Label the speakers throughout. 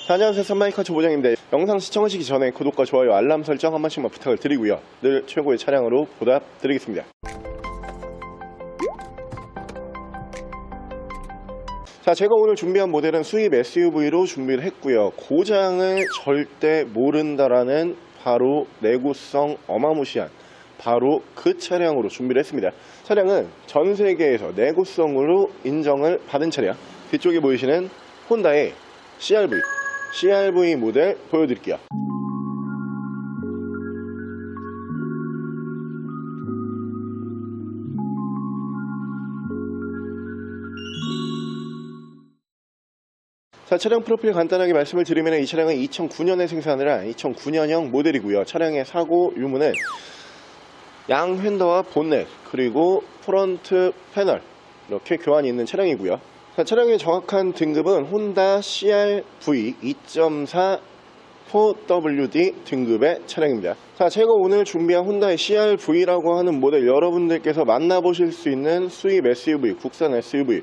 Speaker 1: 안녕하세요, 선마이카 조보장입니다. 영상 시청하시기 전에 구독과 좋아요, 알람 설정 한 번씩만 부탁을 드리고요. 늘 최고의 차량으로 보답드리겠습니다. 자, 제가 오늘 준비한 모델은 수입 SUV로 준비를 했고요. 고장을 절대 모른다라는 바로 내구성 어마무시한 바로 그 차량으로 준비를 했습니다. 차량은 전 세계에서 내구성으로 인정을 받은 차량, 뒤쪽에 보이시는 혼다의 CR-V 모델 보여드릴게요. 자, 차량 프로필 간단하게 말씀을 드리면 이 차량은 2009년에 생산을 한 2009년형 모델이고요. 차량의 사고 유무는 양 휀더와 본넷 그리고 프론트 패널 이렇게 교환이 있는 차량이고요. 자, 차량의 정확한 등급은 혼다 CR-V 2.4 4WD 등급의 차량입니다. 자, 제가 오늘 준비한 혼다의 CR-V라고 하는 모델, 여러분들께서 만나보실 수 있는 수입 SUV, 국산 SUV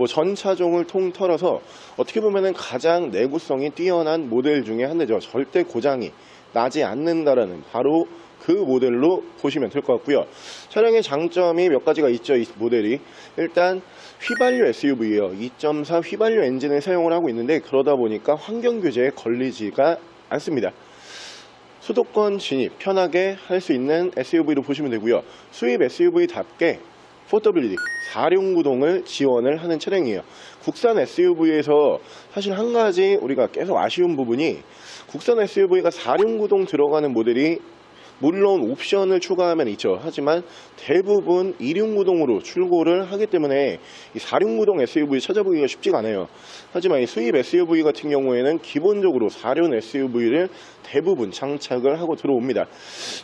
Speaker 1: 전 차종을 통틀어서 어떻게 보면 가장 내구성이 뛰어난 모델 중에 한 대죠. 절대 고장이 나지 않는다라는 바로 그 모델로 보시면 될 것 같고요. 차량의 장점이 몇 가지가 있죠. 이 모델이 일단 휘발유 SUV예요. 2.4 휘발유 엔진을 사용을 하고 있는데, 그러다 보니까 환경 규제에 걸리지가 않습니다. 수도권 진입 편하게 할 수 있는 SUV로 보시면 되고요. 수입 SUV답게 4WD 4륜구동을 지원을 하는 차량이에요. 국산 SUV에서 사실 한 가지 우리가 계속 아쉬운 부분이, 국산 SUV가 4륜구동 들어가는 모델이 물론 옵션을 추가하면 있죠. 하지만 대부분 2륜구동으로 출고를 하기 때문에 이 4륜구동 SUV 찾아보기가 쉽지가 않아요. 하지만 이 수입 SUV 같은 경우에는 기본적으로 4륜 SUV를 대부분 장착을 하고 들어옵니다.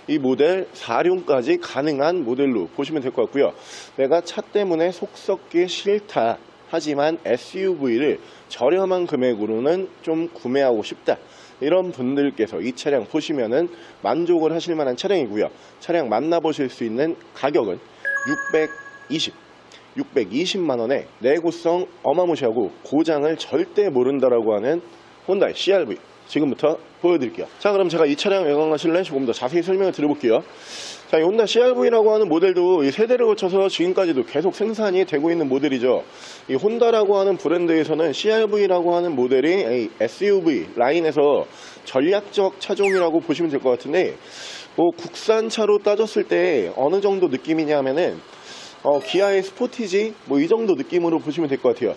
Speaker 1: 이 모델 4륜까지 가능한 모델로 보시면 될 것 같고요. 내가 차 때문에 속 썩기 싫다, 하지만 SUV를 저렴한 금액으로는 좀 구매하고 싶다, 이런 분들께서 이 차량 보시면은 만족을 하실 만한 차량이고요. 차량 만나보실 수 있는 가격은 620만원에 내구성 어마무시하고 고장을 절대 모른다라고 하는 혼다의 CR-V 지금부터 보여드릴게요. 자, 그럼 제가 이 차량 외관과 실내 조금 더 자세히 설명을 드려볼게요. 자, 이 혼다 CR-V라고 하는 모델도 이 세대를 거쳐서 지금까지도 계속 생산이 되고 있는 모델이죠. 이 혼다라고 하는 브랜드에서는 CR-V라고 하는 모델이 SUV 라인에서 전략적 차종이라고 보시면 될 것 같은데, 국산차로 따졌을 때 어느 정도 느낌이냐 하면은 기아의 스포티지 이 정도 느낌으로 보시면 될 것 같아요.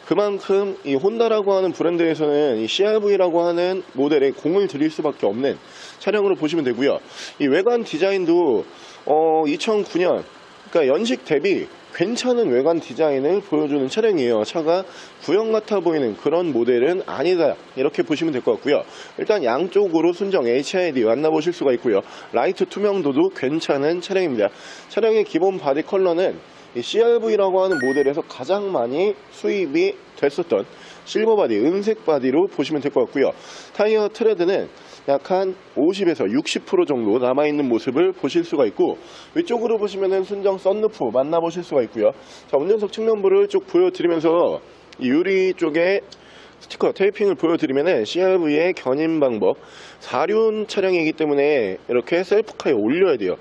Speaker 1: 그만큼 이 혼다라고 하는 브랜드에서는 이 CR-V라고 하는 모델에 공을 들일 수밖에 없는 차량으로 보시면 되고요. 이 외관 디자인도 2009년 그러니까 연식 대비 괜찮은 외관 디자인을 보여주는 차량이에요. 차가 구형 같아 보이는 그런 모델은 아니다, 이렇게 보시면 될 것 같고요. 일단 양쪽으로 순정 HID 만나보실 수가 있고요. 라이트 투명도도 괜찮은 차량입니다. 차량의 기본 바디 컬러는 이 CR-V라고 하는 모델에서 가장 많이 수입이 됐었던 실버 바디, 은색 바디로 보시면 될 것 같고요. 타이어 트레드는 약 한 50에서 60% 정도 남아있는 모습을 보실 수가 있고, 위쪽으로 보시면은 순정 썬루프 만나보실 수가 있고요. 자, 운전석 측면부를 쭉 보여드리면서 이 유리 쪽에 스티커 테이핑을 보여드리면은 CR-V의 견인 방법, 4륜 차량이기 때문에 이렇게 셀프카에 올려야 돼요.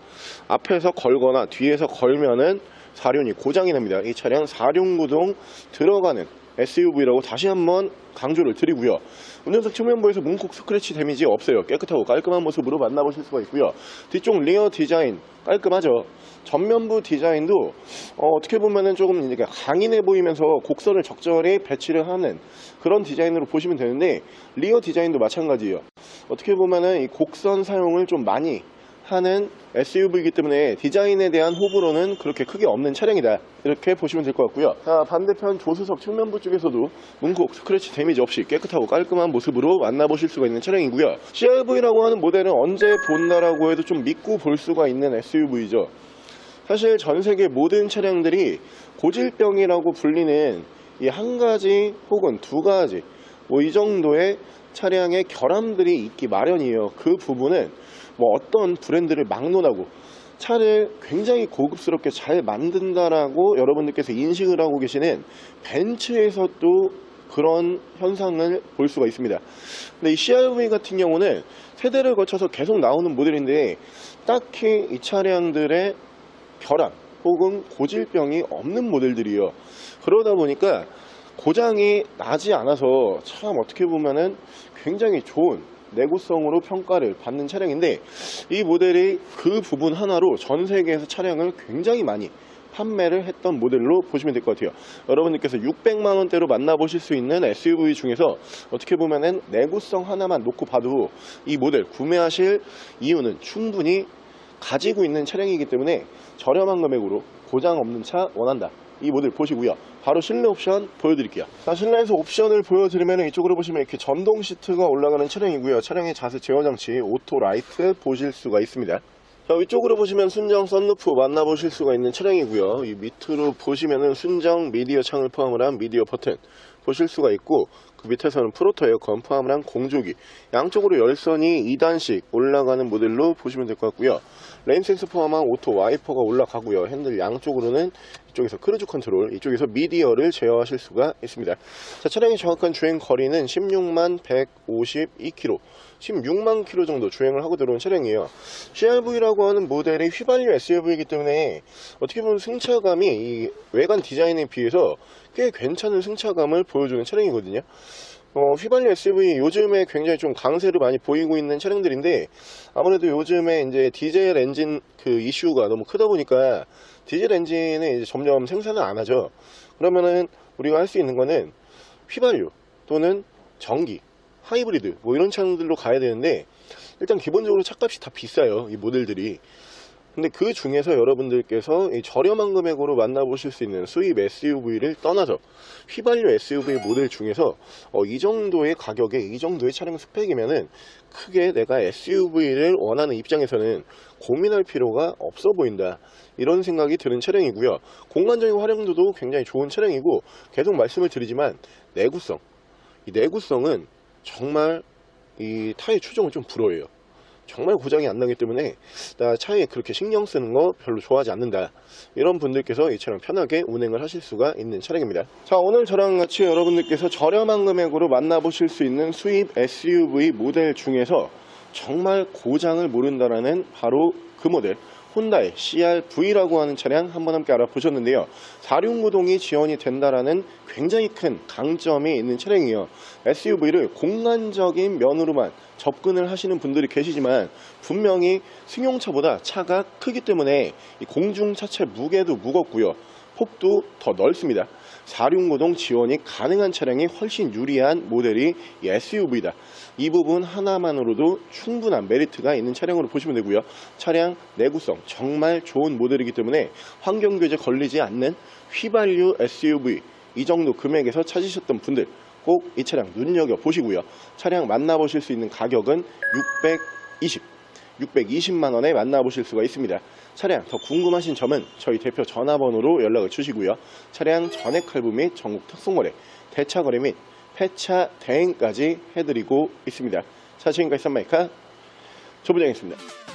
Speaker 1: 앞에서 걸거나 뒤에서 걸면은 4륜이 고장이 납니다. 이 차량 4륜구동 들어가는 SUV라고 다시 한번 강조를 드리고요. 운전석 측면부에서 문콕 스크래치 데미지 없어요. 깨끗하고 깔끔한 모습으로 만나보실 수가 있고요. 뒤쪽 리어 디자인 깔끔하죠. 전면부 디자인도 어떻게 보면은 조금 이제 강인해 보이면서 곡선을 적절히 배치를 하는 그런 디자인으로 보시면 되는데, 리어 디자인도 마찬가지예요. 어떻게 보면은 이 곡선 사용을 좀 많이 하는 SUV이기 때문에 디자인에 대한 호불호는 그렇게 크게 없는 차량이다, 이렇게 보시면 될 것 같고요. 자, 반대편 조수석 측면부 쪽에서도 문콕 스크래치 데미지 없이 깨끗하고 깔끔한 모습으로 만나보실 수가 있는 차량이고요. CR-V라고 하는 모델은 언제 본다라고 해도 좀 믿고 볼 수가 있는 SUV죠. 사실 전 세계 모든 차량들이 고질병이라고 불리는 이 한 가지 혹은 두 가지 이 정도의 차량의 결함들이 있기 마련이에요. 그 부분은 어떤 브랜드를 막론하고 차를 굉장히 고급스럽게 잘 만든다라고 여러분들께서 인식을 하고 계시는 벤츠에서도 그런 현상을 볼 수가 있습니다. 근데 이 CR-V 같은 경우는 세대를 거쳐서 계속 나오는 모델인데 딱히 이 차량들의 결함 혹은 고질병이 없는 모델들이에요. 그러다 보니까 고장이 나지 않아서 참 어떻게 보면은 굉장히 좋은 내구성으로 평가를 받는 차량인데, 이 모델이 그 부분 하나로 전 세계에서 차량을 굉장히 많이 판매를 했던 모델로 보시면 될 것 같아요. 여러분들께서 600만원대로 만나보실 수 있는 SUV 중에서 어떻게 보면은 내구성 하나만 놓고 봐도 이 모델 구매하실 이유는 충분히 가지고 있는 차량이기 때문에 저렴한 금액으로 고장 없는 차 원한다, 이 모델 보시고요. 바로 실내 옵션 보여드릴게요. 자, 실내에서 옵션을 보여드리면 이쪽으로 보시면 이렇게 전동 시트가 올라가는 차량이고요. 차량의 자세 제어 장치 오토 라이트 보실 수가 있습니다. 자, 위쪽으로 보시면 순정 썬루프 만나보실 수가 있는 차량이고요. 이 밑으로 보시면은 순정 미디어 창을 포함을 한 미디어 버튼 보실 수가 있고, 그 밑에서는 프로토 에어컨 포함을 한 공조기, 양쪽으로 열선이 2단씩 올라가는 모델로 보시면 될 것 같고요. 레인 센서 포함한 오토 와이퍼가 올라가고요. 핸들 양쪽으로는 이쪽에서 크루즈 컨트롤, 이쪽에서 미디어를 제어하실 수가 있습니다. 자, 차량의 정확한 주행 거리는 16만 152km, 16만 km 정도 주행을 하고 들어온 차량이에요. CR-V라고 하는 모델이 휘발유 SUV이기 때문에 어떻게 보면 승차감이 이 외관 디자인에 비해서 꽤 괜찮은 승차감을 보여주는 차량이거든요. 휘발유 SUV 요즘에 굉장히 좀 강세를 많이 보이고 있는 차량들인데, 아무래도 요즘에 이제 디젤 엔진 그 이슈가 너무 크다 보니까 디젤 엔진은 이제 점점 생산을 안 하죠. 그러면은 우리가 할 수 있는 거는 휘발유 또는 전기, 하이브리드 뭐 이런 차량들로 가야 되는데, 일단 기본적으로 차값이 다 비싸요, 이 모델들이. 근데 그 중에서 여러분들께서 이 저렴한 금액으로 만나보실 수 있는 수입 SUV를 떠나서 휘발유 SUV 모델 중에서 이 정도의 가격에 이 정도의 차량 스펙이면은 크게 내가 SUV를 원하는 입장에서는 고민할 필요가 없어 보인다, 이런 생각이 드는 차량이고요. 공간적인 활용도도 굉장히 좋은 차량이고, 계속 말씀을 드리지만 내구성, 이 내구성은 정말 이 타의 추종을 좀 불허해요. 정말 고장이 안 나기 때문에 나 차에 그렇게 신경 쓰는 거 별로 좋아하지 않는다, 이런 분들께서 이 차량 편하게 운행을 하실 수가 있는 차량입니다. 자, 오늘 저랑 같이 여러분들께서 저렴한 금액으로 만나보실 수 있는 수입 SUV 모델 중에서 정말 고장을 모른다라는 바로 그 모델, 혼다의 CR-V라고 하는 차량 한번 함께 알아보셨는데요. 4륜구동이 지원이 된다라는 굉장히 큰 강점이 있는 차량이에요. SUV를 공간적인 면으로만 접근을 하시는 분들이 계시지만, 분명히 승용차보다 차가 크기 때문에 이 공중 차체 무게도 무겁고요, 폭도 더 넓습니다. 4륜구동 지원이 가능한 차량이 훨씬 유리한 모델이 이 SUV다. 이 부분 하나만으로도 충분한 메리트가 있는 차량으로 보시면 되고요. 차량 내구성 정말 좋은 모델이기 때문에 환경교제 걸리지 않는 휘발유 SUV, 이 정도 금액에서 찾으셨던 분들 꼭 이 차량 눈여겨보시고요. 차량 만나보실 수 있는 가격은 620만원에 만나보실 수가 있습니다. 차량 더 궁금하신 점은 저희 대표 전화번호로 연락을 주시고요. 차량 전액 할부 및 전국 특송거래, 대차거래 및 폐차 대행까지 해드리고 있습니다. 자, 지금까지 썬마이카 조부장이었습니다.